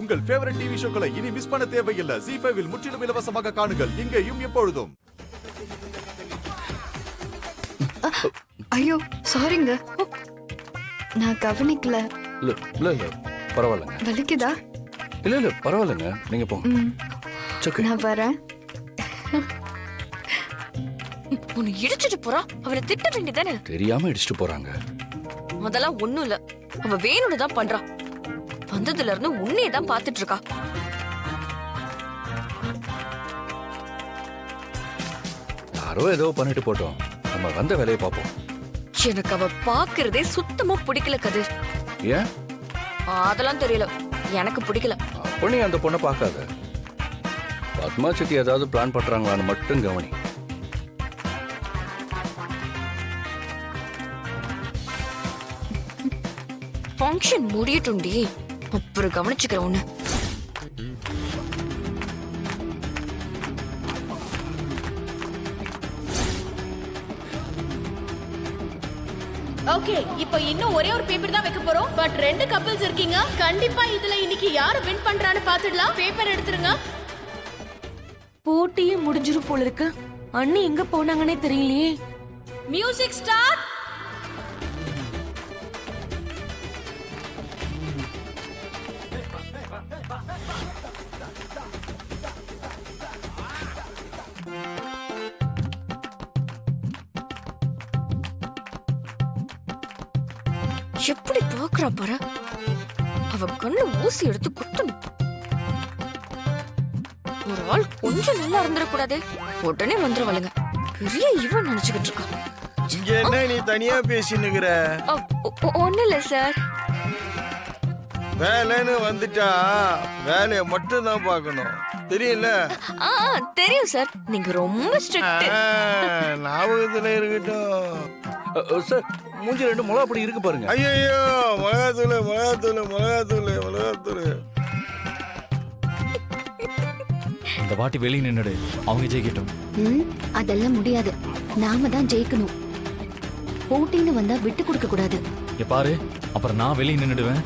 உங்கள் favourite TV ஷோக்களை இனி miss பண்ண தேவையில்லை. ZEE5 இல் முற்றிலும் இலவசமாக காணுங்கள். இங்கேயும் எப்பொழுதும். ஐயோ சாரிங்க, நான் கவனிக்கல. இல்ல பரவாயில்லைங்க. வலிக்குதா? இல்ல பரவாயில்லைங்க, நீங்க போங்க. நான் வரேன். உன்னை இடிச்சிட்டு போறா, அவளை திட்ட வேண்டியதானே? தெரியாம இடிச்சிட்டு போறாங்க. அதெல்லாம் ஒண்ணும் இல்ல, அவ வேணும்னு தான் பண்றா. வந்ததுல இருந்து உன்னையே தான் பாத்துட்டு இருக்கா. யாரோ ஏதோ பண்ணிட்டு போட்டோம், நம்ம வந்த வேலையை பார்ப்போம். எனக்கு அவ பாக்குறதே சுத்தமா பிடிக்கல கதிர். ஏன்? அதெல்லாம் தெரியல, எனக்கு பிடிக்கல. அப்ப நீ அந்த பொண்ணை பார்க்காத. பத்மா சித்தி ஏதாவது பிளான் பண்றாங்களான்னு மட்டும் கவனி. ஃபங்க்ஷன் முடியட்டும்டி, அப்புறம் கவனிச்சுக்கிற ஒண்ணு. ஓகே, இப்போ இன்னும் ஒரே ஒரு பேப்பர் தான் வைக்க போறோம். பட் 2 கப்பிள்ஸ் இருக்கீங்க. கண்டிப்பா இதுல இன்னைக்கு யாரு வின் பண்றான்னு பாத்துடலாம். பேப்பர் எடுத்துருங்க. போட்டியே முடிஞ்சிரும் போல இருக்கு. அண்ணி எங்க போனாங்கன்னே தெரியலையே. Music start. எப்படி பாக்குறா பாரு, அவ கண்ணு ஊசி எடுத்து குத்தணும். ஒரு ஆள் கொஞ்சம் நல்லா இருந்துடக்கூடாது, உடனே வந்துருவாளுங்க. பெரிய இவன் நினைச்சுக்கிட்டு இருக்கா. இங்க என்ன நீ தனியா பேசினுக்குற? ஒண்ணு இல்ல சார். வேலைன்னு வந்துட்டா வேலைய மட்டும் தான் பார்க்கணும், தெரியல? தெரியும் சார், நீங்க ரொம்ப ஸ்ட்ரிக்ட். ஞாபகத்துல இருக்கட்டும். சார், மூஞ்சி 2 மிளகா அப்படி இருக்கு பாருங்க. ஐயோ, மிளகாத்தூள் மிளகாத்தூள் மிளகாத்தூள் மிளகாத்தூள். இந்த வாட்டி வெளியே நின்னுடு, அவங்க ஜெயிக்கட்டும். அதெல்லாம் முடியாது, நாம தான் ஜெயிக்கணும். போட்டின்னு வந்தா விட்டு கொடுக்க கூடாது. பாரு, அப்புறம் நான் வெளியே நின்னுடுவேன்.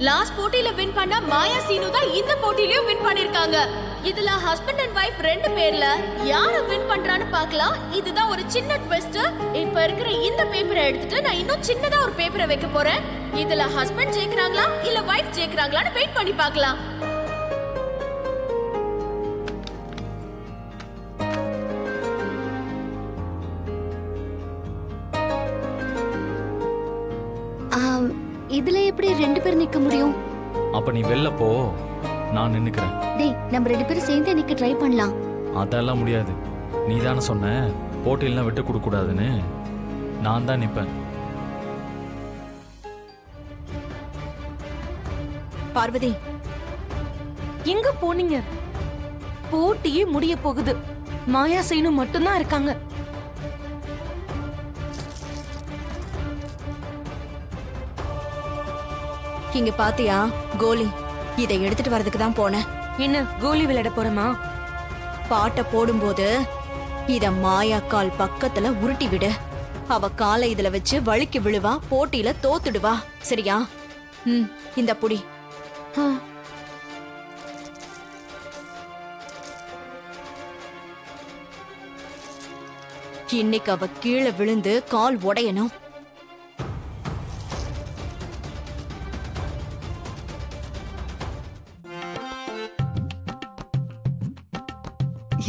லாஸ்ட் போட்டியில வின் பண்ண மாயா சீனு தான் இந்த போட்டியிலயும் வின் பண்ணிருக்காங்க. இதுல ஹஸ்பண்ட் அண்ட் வைஃப் 2 பேர்ல யாரு வின் பண்றான்னு பார்க்கலாம். இதுதான் ஒரு சின்ன ட்விஸ்ட். இப்ப இருக்கிற இந்த பேப்பரை எடுத்துட்டு நான் இன்னும் சின்னதா ஒரு பேப்பரை வைக்க போறேன். இதுல ஹஸ்பண்ட் ஜெயிக்கிறாங்களா இல்ல வைஃப் ஜெயிக்கிறாங்களான்னு வெயிட் பண்ணி பார்க்கலாம். இதுல எப்படி 2 பேர் நிக்க முடியும்? அப்ப நீ வெளில போ, நான் நின்னுக்கிறேன். டேய், நம்ம 2 பேரும் சேர்ந்து நிக்க ட்ரை பண்ணலாம். அதெல்லாம் முடியாது. நீ தானே சொன்ன போட்டியெல்லாம் விட்டு கொடுக்க கூடாதுன்னு. நான் தான் நிப்பேன். பார்வதி, எங்க போனீங்க? போட்டியே முடிய போகுது. மாயா சீனு மட்டும்தான் இருக்காங்க. இங்க பாத்தியா கோலி, இதை எடுத்துட்டு வரதுக்கு தான் போனேன். என்ன கோலி விளையாட போறமா? பாட்டை போடும்போது இத மாயா கால் பக்கத்துல உருட்டி விடு. அவ காலை இதுல வச்சு வழுக்கி விழுவா, போட்டியில தோத்துடுவா. சரியா? இந்த புடி. இன்னைக்கு அவ கீழே விழுந்து கால் உடையணும்.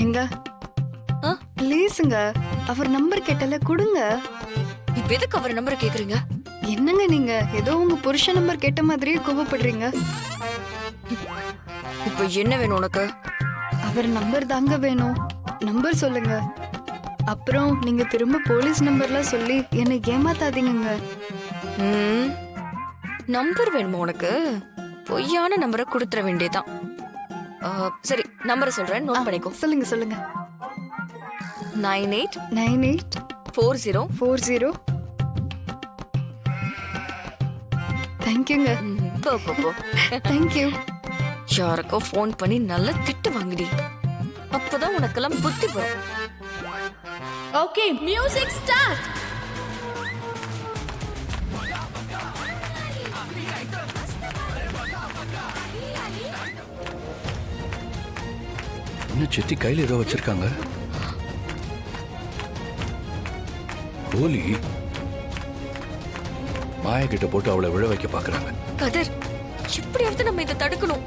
எங்க ப்ளீஸ்ங்க, அவர் நம்பர் கேட்டல கொடுங்க. இப்ப எதுக்கு அவர் நம்பர் கேக்குறீங்க? என்னங்க நீங்க ஏதோ உங்க புருஷ நம்பர் கேட்ட மாதிரியே கோவப்படுறீங்க. இப்ப என்ன வேணும் உனக்கு? அவர் நம்பர் தாங்க வேணும். நம்பர் சொல்லுங்க. அப்புறம் நீங்க திரும்ப போலீஸ் நம்பர்லாம் சொல்லி என்னை ஏமாத்தாதீங்க. நம்பர் வேணுமா உனக்கு? பொய்யான நம்பரை கொடுத்துற வேண்டியதான். சரி, நம்பரை சொல்றேன், நோட் பண்ணிக்கோ. சொல்லுங்க சொல்லுங்க. 98 40 தேங்க்யூங்க. போ. தேங்க்யூ. யாருக்கோ ஃபோன் பண்ணி நல்லா திட்டு வாங்கிடி. அப்பதான் உனக்கெல்லாம் புத்தி வரும். Okay music start. இன்னும் சித்தி கையில் ஏதோ வச்சிருக்காங்க. கோலி மாயா கிட்ட போட்டு அவளை விழ வைக்க பாக்குறாங்க. கதிர், எப்படியாவது நம்ம இதை தடுக்கணும்.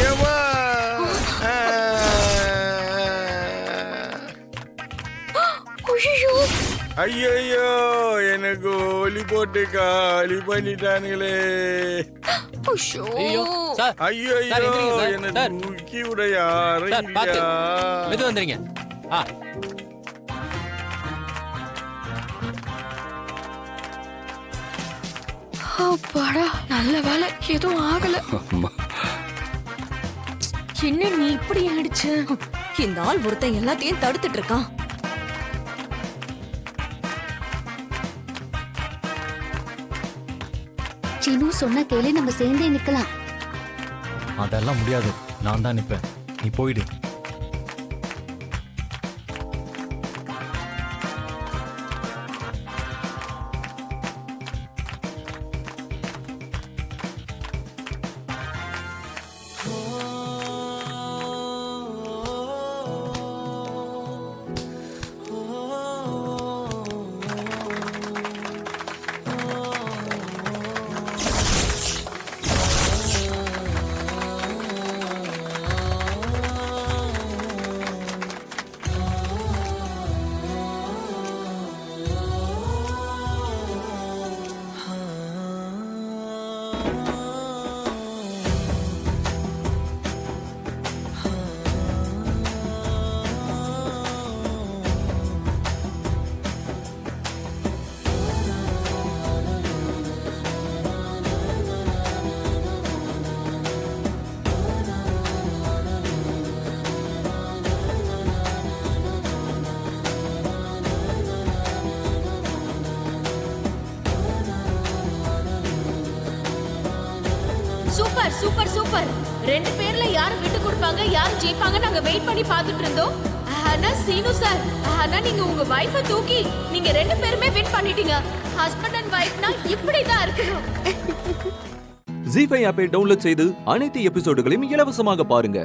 ஏம்மா? ஐயோ, எனக்கு ஒலி போட்டு காலி பண்ணிட்டானுங்களே. ஐயோ சார், ஐயோ, சார், எந்திரிங்க சார். எனக்கு சார். தூக்கி விட யாரும் சார், பார்த்து. இல்லையா? மெது வந்துறீங்க. அப்பாடா, நல்ல வேலை எதுவும் ஆகல. அம்மா, என்ன நீ இப்படி ஆயிடுச்சு? இந்த ஆள் ஒருத்தன் எல்லாத்தையும் தடுத்துட்டு இருக்கான். சினு சொன்ன கேளு, நம்ம சேர்ந்தே நிக்கலாம். அதெல்லாம் முடியாது. நான் தான் நிப்பேன். நீ போயிடு. Super super super. ரெண்டு பேர்ல யாரு விட்டு கொடுப்பாங்க, யாரு ஜெயிப்பாங்க நாங்க வெயிட் பண்ணி பார்த்துட்டு இருந்தோம். ஆனா சீனு சார், ஆனா நீங்க உங்க வைஃபை தூக்கி நீங்க ரெண்டு பேருமே வின் பண்ணிட்டீங்க. ஹஸ்பண்ட் அண்ட் வைஃப்னா இப்படிதான் இருக்கணும். ஜீ5 ஆப்பை டவுன்லோட் செய்து அனைத்து எபிசோடுகளையும் இலவசமாக பாருங்க.